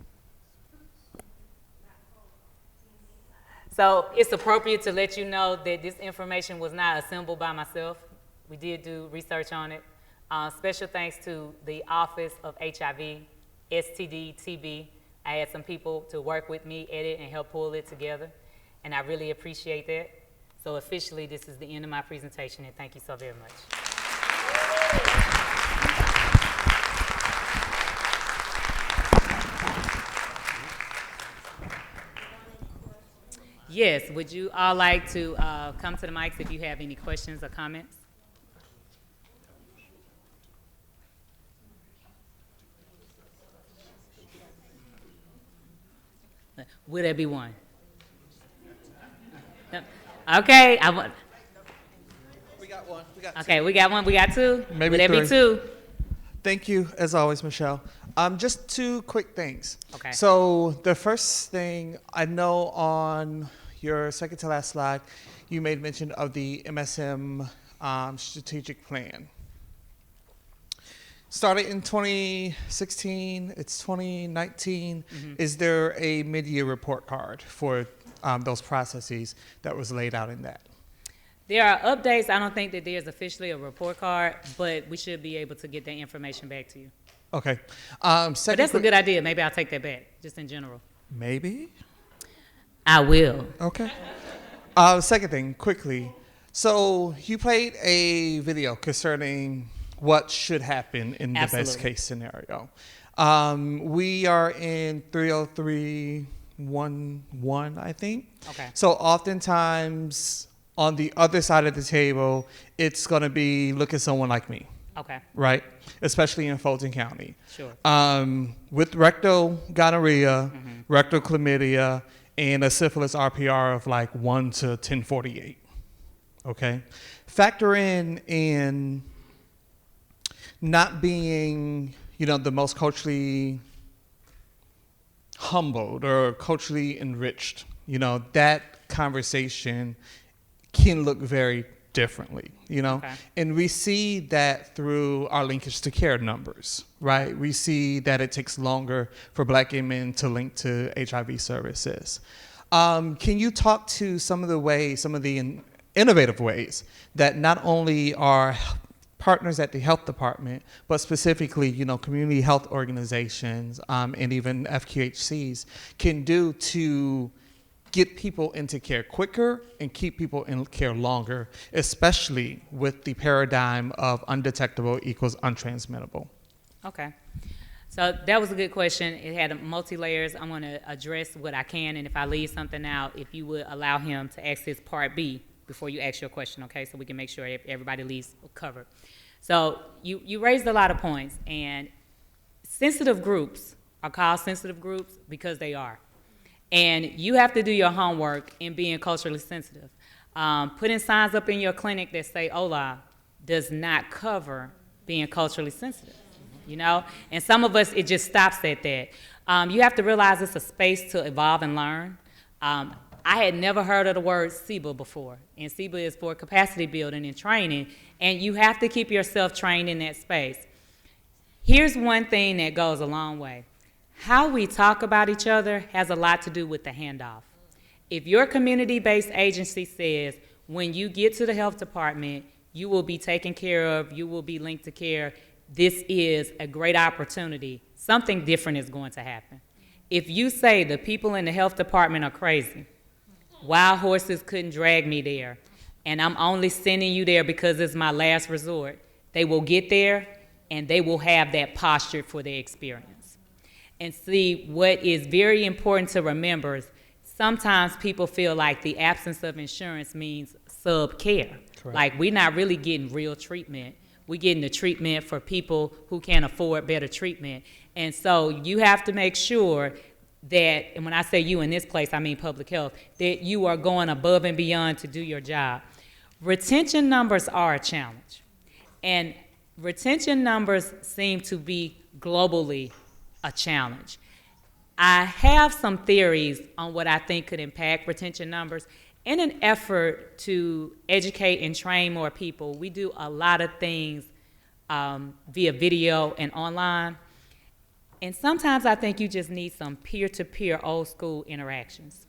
So it's appropriate to let you know that this information was not assembled by myself. We did do research on it. Special thanks to the Office of HIV, STD, TB. I had some people to work with me, edit, and help pull it together, and I really appreciate that. So officially, this is the end of my presentation, and thank you so very much. Yes, would you all like to come to the mics if you have any questions or comments? Will there be one? No. Okay, We got one. okay, we got one, we got two? Maybe Will there be three. two? Thank you, as always, Michelle. Just two quick things. Okay. So the first thing, I know on your second to last slide, you made mention of the MSM strategic plan. Started in 2016, it's 2019. Is there a mid-year report card for those processes that was laid out in that? There are updates. I don't think that there's officially a report card, but we should be able to get that information back to you. Okay. But Second that's a quick- good idea. Maybe I'll take that back, just in general. Maybe? I will. Okay. Second thing, quickly. So you played a video concerning what should happen in the best Absolutely. case scenario. We are in 30311, I think. Okay. So oftentimes on the other side of the table, it's going to be look at someone like me, Okay, right? Especially in Fulton County. sure. With rectal gonorrhea, rectal chlamydia, and a syphilis RPR of like 1 to 1048. Okay? Factor in not being, the most culturally humbled or culturally enriched. That conversation can look very differently, Okay. And we see that through our linkage to care numbers, right? We see that it takes longer for Black gay men to link to HIV services. Can you talk to some of the innovative ways that not only are partners at the health department, but specifically, community health organizations and even FQHCs can do to get people into care quicker and keep people in care longer, especially with the paradigm of undetectable equals untransmittable? Okay. So that was a good question. It had multi-layers. I'm going to address what I can, and if I leave something out, if you would allow him to ask his part B before you ask your question, okay, so we can make sure everybody leaves covered. So you raised a lot of points, and sensitive groups are called sensitive groups because they are. And you have to do your homework in being culturally sensitive. Putting signs up in your clinic that say "Hola" does not cover being culturally sensitive, And some of us, it just stops at that. You have to realize it's a space to evolve and learn. I had never heard of the word CEBA before, and CEBA is for capacity building and training, and you have to keep yourself trained in that space. Here's one thing that goes a long way. How we talk about each other has a lot to do with the handoff. If your community-based agency says, when you get to the health department, you will be taken care of, you will be linked to care, this is a great opportunity, something different is going to happen. If you say the people in the health department are crazy, wild horses couldn't drag me there, and I'm only sending you there because it's my last resort, they will get there and they will have that posture for their experience. And see, what is very important to remember is sometimes people feel like the absence of insurance means sub-care. Like we're not really getting real treatment. We're getting the treatment for people who can't afford better treatment. And so you have to make sure that, and when I say you in this place, I mean public health, that you are going above and beyond to do your job. Retention numbers are a challenge. And retention numbers seem to be globally a challenge. I have some theories on what I think could impact retention numbers. In an effort to educate and train more people, we do a lot of things via video and online. And sometimes I think you just need some peer-to-peer old school interactions.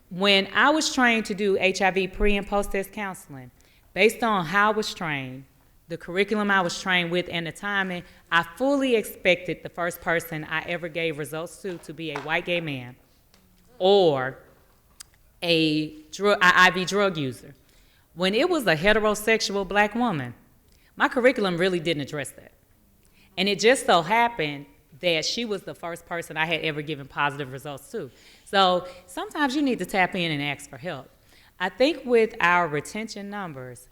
When I was trained to do HIV pre and post-test counseling, based on how I was trained, the curriculum I was trained with, and the timing, I fully expected the first person I ever gave results to be a white gay man or an IV drug user. When it was a heterosexual Black woman, my curriculum really didn't address that. And it just so happened that she was the first person I had ever given positive results to. So sometimes you need to tap in and ask for help. I think with our retention numbers,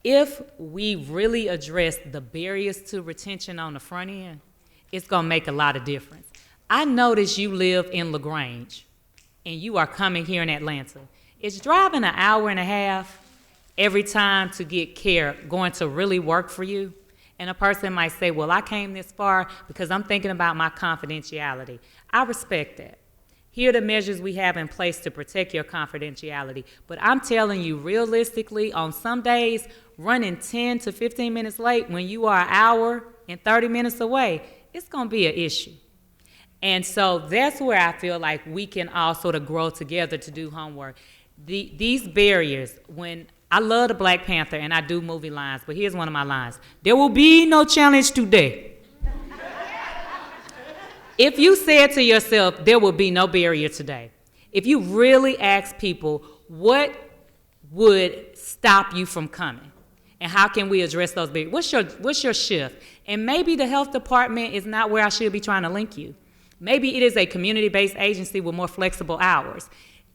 if we really address the barriers to retention on the front end, it's going to make a lot of difference. I notice you live in LaGrange, and you are coming here in Atlanta. Is driving an hour and a half every time to get care going to really work for you? And a person might say, well, I came this far because I'm thinking about my confidentiality. I respect that. Here are the measures we have in place to protect your confidentiality. But I'm telling you, realistically, on some days, running 10 to 15 minutes late when you are an hour and 30 minutes away, it's going to be an issue. And so that's where I feel like we can all sort of grow together to do homework. These barriers, when I love the Black Panther and I do movie lines, but here's one of my lines. There will be no challenge today. If you said to yourself, there will be no barrier today, if you really ask people, what would stop you from coming? And how can we address those barriers? What's your shift? And maybe the health department is not where I should be trying to link you. Maybe it is a community-based agency with more flexible hours.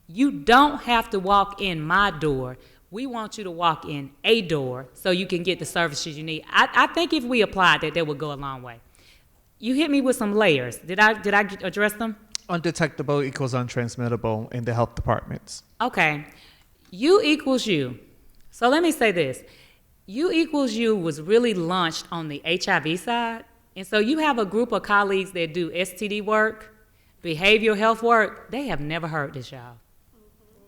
You don't have to walk in my door. We want you to walk in a door so you can get the services you need. I think if we applied that would go a long way. You hit me with some layers. Did I address them? Undetectable equals untransmittable in the health departments. Okay. U equals U. So let me say this. U equals U was really launched on the HIV side. And so you have a group of colleagues that do STD work, behavioral health work. They have never heard this, y'all.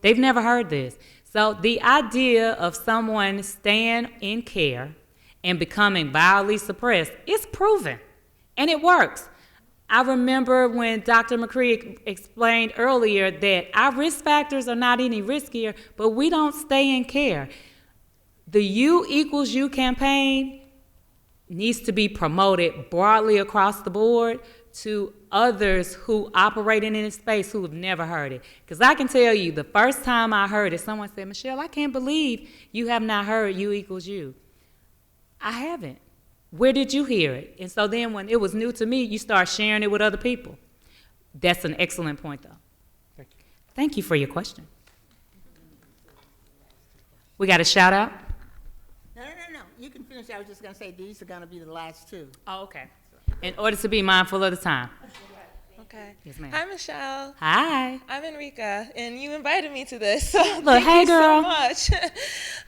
They've never heard this. So the idea of someone staying in care and becoming violently suppressed is proven, and it works. I remember when Dr. McCree explained earlier that our risk factors are not any riskier, but we don't stay in care. The U equals U campaign needs to be promoted broadly across the board to others who operate in this space who have never heard it. Because I can tell you, the first time I heard it, someone said, Michelle, I can't believe you have not heard U equals U. I haven't. Where did you hear it? And so then when it was new to me, you start sharing it with other people. That's an excellent point, though. Thank you. Thank you for your question. We got a shout out? No. You can finish. I was just going to say these are going to be the last two. Oh, okay. In order to be mindful of the time. Okay. Yes, ma'am. Hi, Michelle. Hi. I'm Enrica, and you invited me to this. So Look, thank hey, you girl. so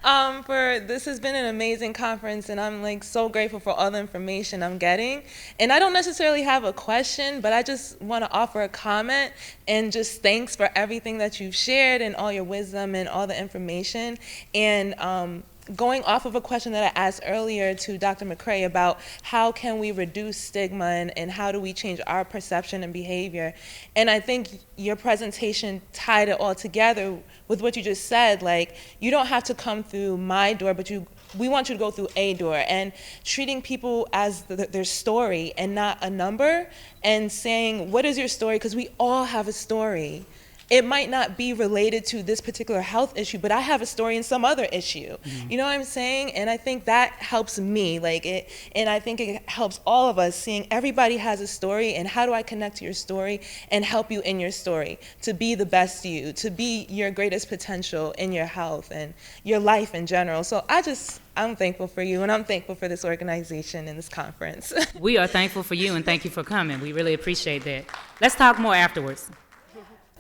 much. This has been an amazing conference, and I'm like so grateful for all the information I'm getting. And I don't necessarily have a question, but I just want to offer a comment and just thanks for everything that you've shared and all your wisdom and all the information. And going off of a question that I asked earlier to Dr. McCrae about how can we reduce stigma and how do we change our perception and behavior. And I think your presentation tied it all together with what you just said, like you don't have to come through my door, but we want you to go through a door, and treating people as their story and not a number, and saying, what is your story? Because we all have a story. It might not be related to this particular health issue, but I have a story in some other issue. Mm-hmm. You know what I'm saying? And I think that helps me, and I think it helps all of us, seeing everybody has a story, and how do I connect to your story and help you in your story to be the best you, to be your greatest potential in your health and your life in general. So I'm thankful for you, and I'm thankful for this organization and this conference. We are thankful for you, and thank you for coming. We really appreciate that. Let's talk more afterwards.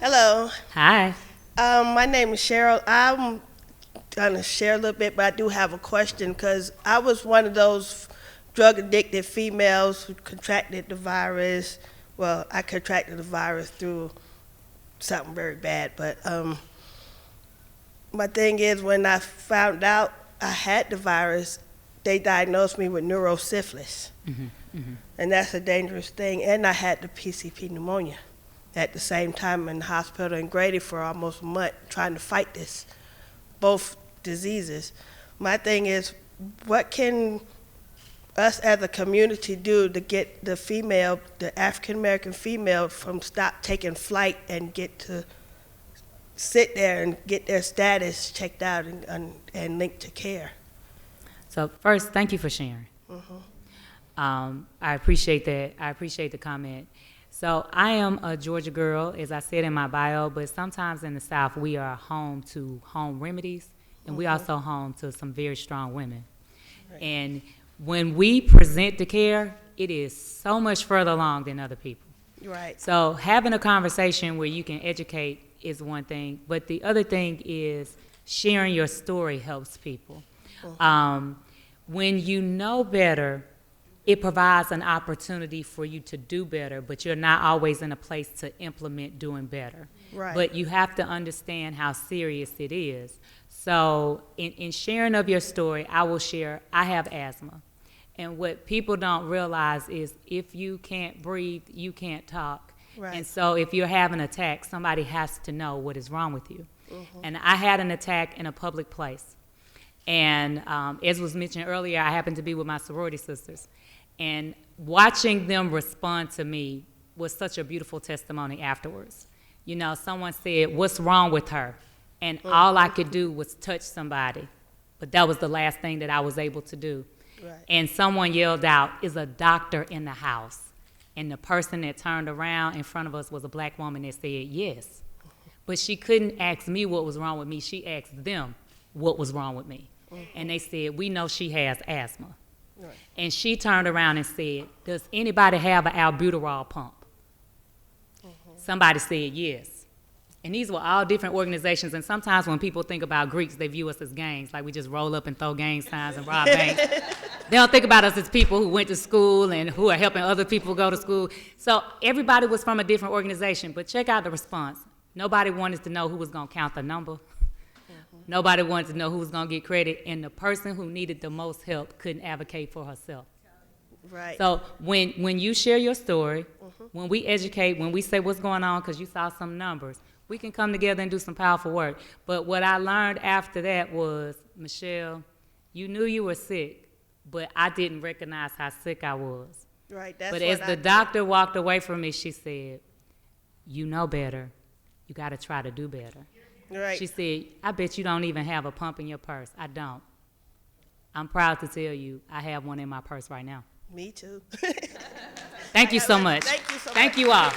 Hello. Hi. My name is Cheryl. I'm going to share a little bit, but I do have a question because I was one of those drug-addicted females who contracted the virus. Well, I contracted the virus through something very bad, but my thing is when I found out I had the virus, they diagnosed me with neurosyphilis, and that's a dangerous thing, and I had the PCP pneumonia. At the same time in the hospital in Grady for almost a month trying to fight both diseases. My thing is, what can us as a community do to get the African-American female from stop taking flight and get to sit there and get their status checked out and linked to care? So first, thank you for sharing. I appreciate that. I appreciate the comment. So I am a Georgia girl, as I said in my bio, but sometimes in the South we are home to home remedies, and we also home to some very strong women. Right. And when we present the care, it is so much further along than other people. Right. So having a conversation where you can educate is one thing, but the other thing is sharing your story helps people. When you know better, it provides an opportunity for you to do better, but you're not always in a place to implement doing better. Right. But you have to understand how serious it is. So in sharing of your story, I will share, I have asthma. And what people don't realize is if you can't breathe, you can't talk. Right. And so if you're having an attack, somebody has to know what is wrong with you. And I had an attack in a public place. And as was mentioned earlier, I happened to be with my sorority sisters. And watching them respond to me was such a beautiful testimony afterwards. You know, someone said, "What's wrong with her?" And all I could do was touch somebody. But that was the last thing that I was able to do. Right. And someone yelled out, "Is a doctor in the house?" And the person that turned around in front of us was a black woman that said yes. But she couldn't ask me what was wrong with me. She asked them what was wrong with me. And they said, "We know she has asthma." Right. And she turned around and said, "Does anybody have an albuterol pump?" Somebody said yes. And these were all different organizations. And sometimes when people think about Greeks, they view us as gangs, like we just roll up and throw gang signs and rob banks. They don't think about us as people who went to school and who are helping other people go to school. So everybody was from a different organization. But check out the response. Nobody wanted to know who was going to count the number. Nobody wanted to know who was going to get credit. And the person who needed the most help couldn't advocate for herself. Right. So when you share your story, when we educate, when we say what's going on because you saw some numbers, we can come together and do some powerful work. But what I learned after that was, Michelle, you knew you were sick, but I didn't recognize how sick I was. Right. That's But what as the doctor walked away from me, she said, "You know better. You got to try to do better." Right. She said, "I bet you don't even have a pump in your purse." I don't. I'm proud to tell you I have one in my purse right now. Me too. Thank you so much. Thank you so much. Thank you all.